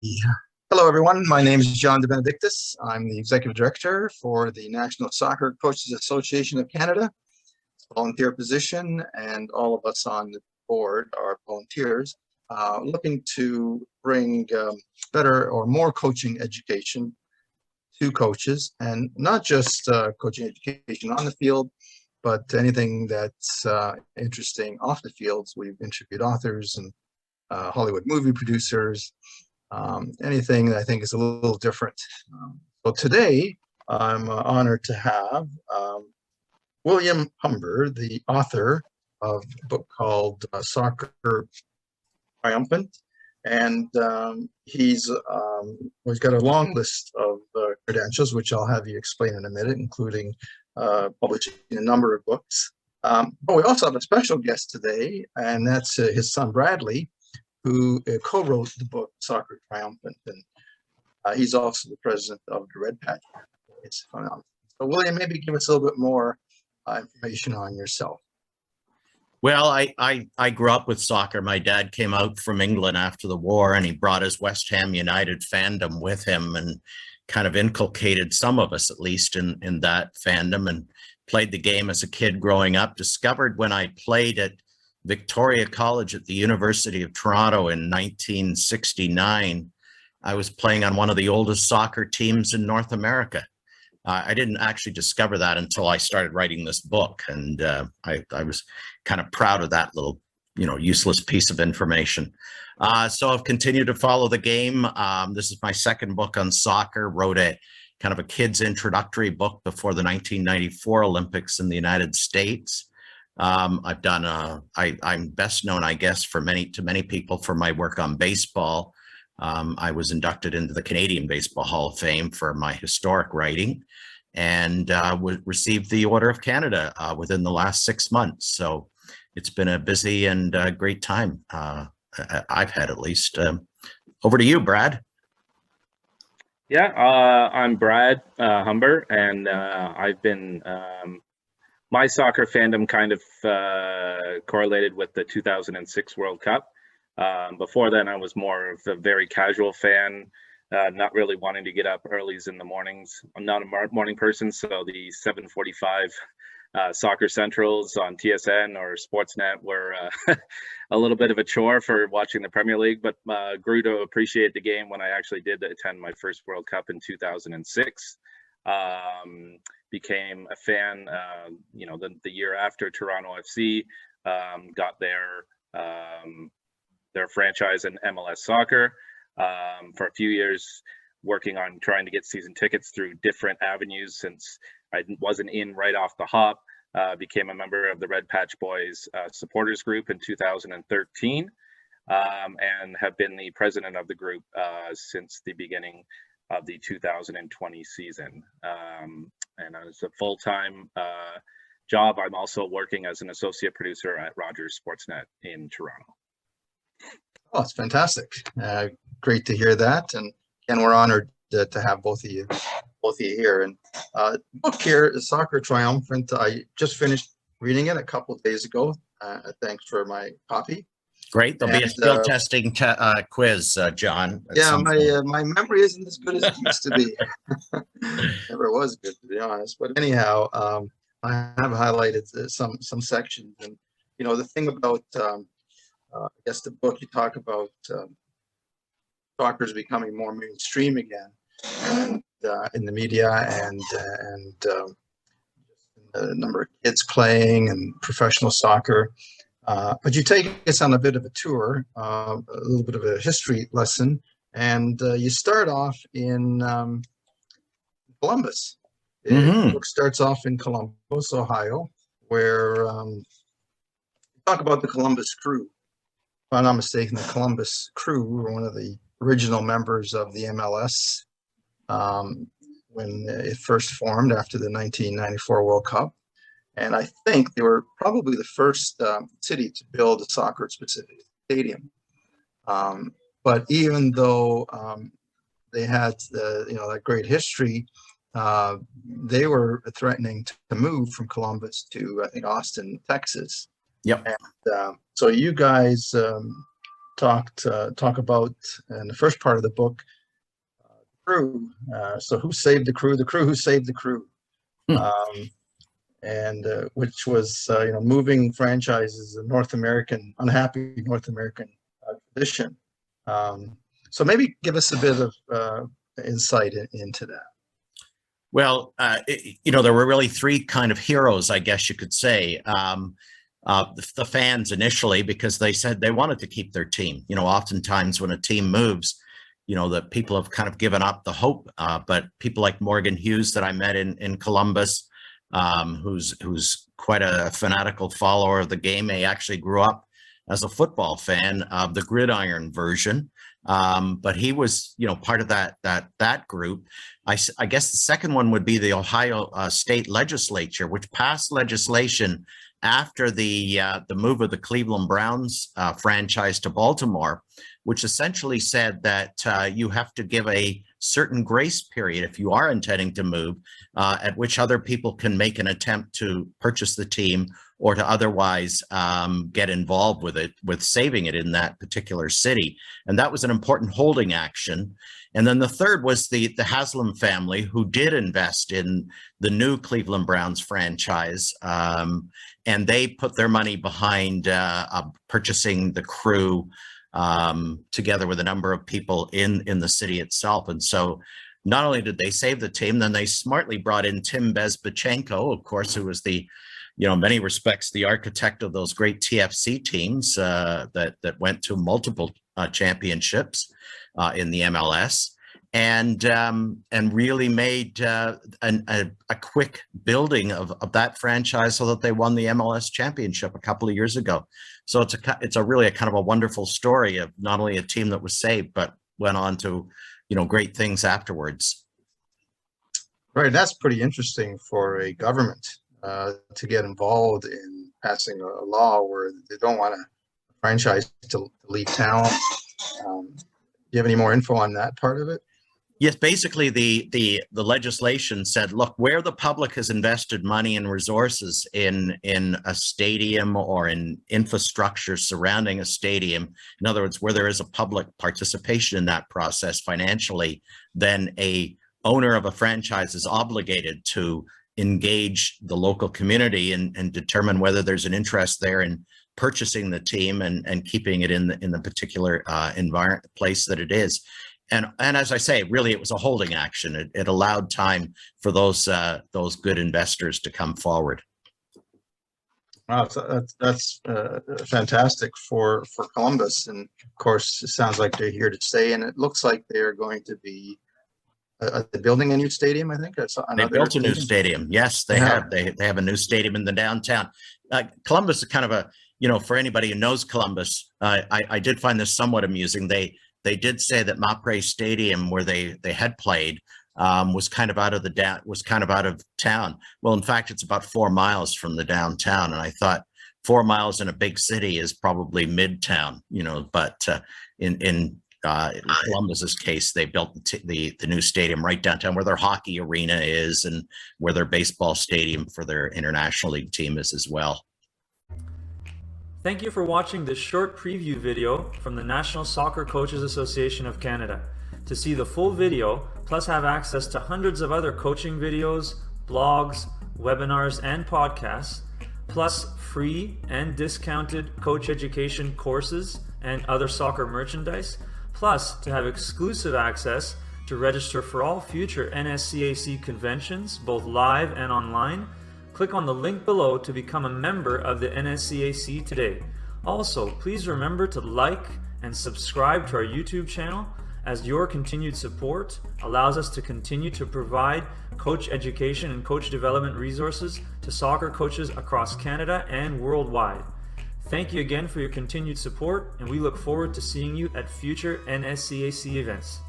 Yeah. Hello, everyone. My name is John DeBenedictis. I'm the Executive Director for the National Soccer Coaches Association of Canada. It's a volunteer position, and all of us on the board are volunteers looking to bring better or more coaching education to coaches, and not just coaching education on the field, but anything that's interesting off the fields. We've interviewed authors and Hollywood movie producers, anything that I think is a little different. So today, I'm honored to have William Humber, the author of a book called Soccer Triumphant. And he's got a long list of credentials, which I'll have you explain in a minute, including publishing a number of books. But we also have a special guest today, and that's his son, Bradley, who co-wrote the book Soccer Triumphant, and he's also the president of the Red Patch. It's phenomenal. So William, maybe give us a little bit more information on yourself. Well, I grew up with soccer. My dad came out from England after the war, and he brought his West Ham United fandom with him and kind of inculcated some of us, at least, in that fandom, and played the game as a kid growing up. Discovered when I played at Victoria College at the University of Toronto in 1969, I was playing on one of the oldest soccer teams in North America. I didn't actually discover that until I started writing this book, and I was kind of proud of that little, useless piece of information. So I've continued to follow the game. This is my second book on soccer. Wrote a kind of a kid's introductory book before the 1994 Olympics in the United States. I've done I'm best known, I guess, to many people for my work on baseball. I was inducted into the Canadian Baseball Hall of Fame for my historic writing, and received the Order of Canada within the last 6 months. So it's been a busy and great time I've had, at least. Over to you, Brad. Yeah, I'm Brad Humber, and I've been my soccer fandom kind of correlated with the 2006 World Cup. Before then, I was more of a very casual fan, not really wanting to get up earlys in the mornings. I'm not a morning person, so the 7:45 soccer centrals on TSN or Sportsnet were a little bit of a chore for watching the Premier League, but grew to appreciate the game when I actually did attend my first World Cup in 2006. Became a fan, the year after Toronto FC got their franchise in MLS Soccer. For a few years, working on trying to get season tickets through different avenues since I wasn't in right off the hop. Became a member of the Red Patch Boys supporters group in 2013, and have been the president of the group since the beginning of the 2020 season. And as a full-time job, I'm also working as an associate producer at Rogers Sportsnet in Toronto. Oh, it's fantastic. Great to hear that. And we're honored to have both of you here. And the book here is Soccer Triumphant. I just finished reading it a couple of days ago. Thanks for my copy. Great. There'll be a skill testing quiz, John. Yeah, my memory isn't as good as it used to be. Never was good, to be honest. But anyhow, I have highlighted some sections. And, the thing about, I guess the book, you talk about soccer is becoming more mainstream again, and in the media, and the number of kids playing and professional soccer. But you take us on a bit of a tour, a little bit of a history lesson, and you start off in Columbus. The book starts off in Columbus, Ohio, where you talk about the Columbus Crew. If I'm not mistaken, the Columbus Crew were one of the original members of the MLS when it first formed after the 1994 World Cup. And I think they were probably the first city to build a soccer-specific stadium. But even though they had that great history, they were threatening to move from Columbus to, I think, Austin, Texas. Yep. And so you guys talk about in the first part of the book, crew. So who saved the crew? The crew who saved the crew. And which was moving franchises in unhappy North American tradition. So maybe give us a bit of insight into that. Well, there were really three kind of heroes, I guess you could say. The fans initially, because they said they wanted to keep their team. Oftentimes when a team moves, that people have kind of given up the hope. But people like Morgan Hughes that I met in Columbus, who's quite a fanatical follower of the game. He actually grew up as a football fan of the gridiron version. But he was, part of that group. I guess the second one would be the Ohio State Legislature, which passed legislation after the move of the Cleveland Browns franchise to Baltimore, which essentially said that you have to give a certain grace period if you are intending to move, at which other people can make an attempt to purchase the team or to otherwise get involved with saving it in that particular city. And that was an important holding action. And then the third was the Haslam family, who did invest in the new Cleveland Browns franchise. And they put their money behind purchasing the crew together with a number of people in the city itself. And so not only did they save the team, then they smartly brought in Tim Bezbatchenko, of course, who was in many respects, the architect of those great TFC teams that went to multiple championships in the MLS, and really made a quick building of that franchise so that they won the MLS championship a couple of years ago. So it's a really kind of a wonderful story of not only a team that was saved, but went on to great things afterwards. Right, that's pretty interesting for a government to get involved in passing a law where they don't want a franchise to leave town. Do you have any more info on that part of it? Yes, basically the legislation said, look, where the public has invested money and resources in a stadium or in infrastructure surrounding a stadium, in other words, where there is a public participation in that process financially, then a owner of a franchise is obligated to engage the local community and determine whether there's an interest there in purchasing the team and keeping it in the particular environment place that it is. And as I say, really, it was a holding action. It allowed time for those good investors to come forward. Wow, that's fantastic for Columbus, and of course, it sounds like they're here to stay. And it looks like they're going to be building a new stadium. I think that's they built a new stadium. Yes, they have. They have a new stadium in the downtown. Columbus is kind of a for anybody who knows Columbus. I did find this somewhat amusing. They did say that Mapre Stadium, where they had played, was kind of out of town. Well, in fact, it's about 4 miles from the downtown, and I thought 4 miles in a big city is probably midtown, But in Columbus's case, they built the new stadium right downtown, where their hockey arena is, and where their baseball stadium for their international league team is as well. Thank you for watching this short preview video from the National Soccer Coaches Association of Canada. To see the full video, plus have access to hundreds of other coaching videos, blogs, webinars, and podcasts, plus free and discounted coach education courses and other soccer merchandise, plus to have exclusive access to register for all future NSCAC conventions, both live and online, click on the link below to become a member of the NSCAC today. Also, please remember to like and subscribe to our YouTube channel, as your continued support allows us to continue to provide coach education and coach development resources to soccer coaches across Canada and worldwide. Thank you again for your continued support, and we look forward to seeing you at future NSCAC events.